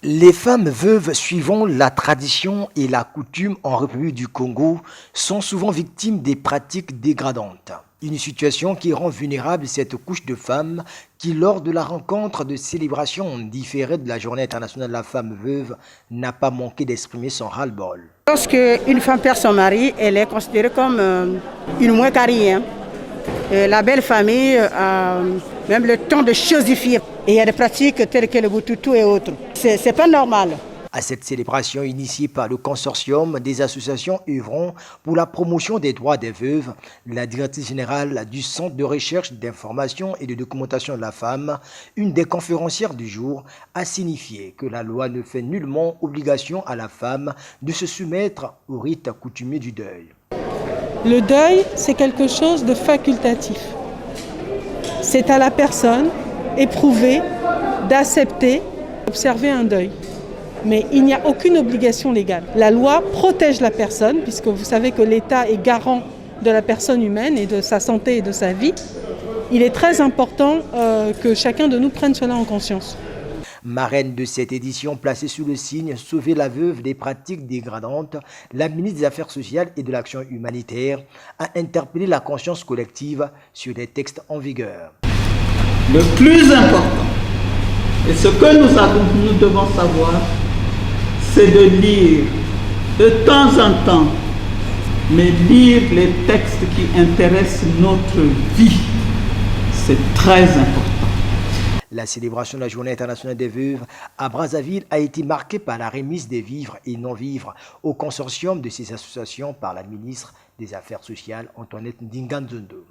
Les femmes veuves suivant la tradition et la coutume en République du Congo sont souvent victimes des pratiques dégradantes. Une situation qui rend vulnérable cette couche de femmes qui, lors de la rencontre de célébration différée de la Journée internationale de la femme veuve, n'a pas manqué d'exprimer son ras-le-bol. Lorsque une femme perd son mari, elle est considérée comme une moins qu'à rien. La belle famille a même le temps de chosifier. Et il y a des pratiques telles que le boutoutou et autres. C'est pas normal. À cette célébration initiée par le consortium des associations œuvrant pour la promotion des droits des veuves, la directrice générale du Centre de recherche d'information et de documentation de la femme, une des conférencières du jour, a signifié que la loi ne fait nullement obligation à la femme de se soumettre au rite coutumier du deuil. Le deuil, c'est quelque chose de facultatif. C'est à la personne éprouvée d'accepter, d'observer un deuil. Mais il n'y a aucune obligation légale. La loi protège la personne, puisque vous savez que l'État est garant de la personne humaine et de sa santé et de sa vie. Il est très important que chacun de nous prenne cela en conscience. Marraine de cette édition placée sous le signe « Sauver la veuve des pratiques dégradantes », la ministre des Affaires sociales et de l'Action humanitaire a interpellé la conscience collective sur les textes en vigueur. Le plus important, et ce que nous devons savoir, c'est de lire de temps en temps, mais lire les textes qui intéressent notre vie. C'est très important. La célébration de la Journée internationale des veuves à Brazzaville a été marquée par la remise des vivres et non-vivres au consortium de ces associations par la ministre des Affaires sociales, Antoinette Ndinganzondo.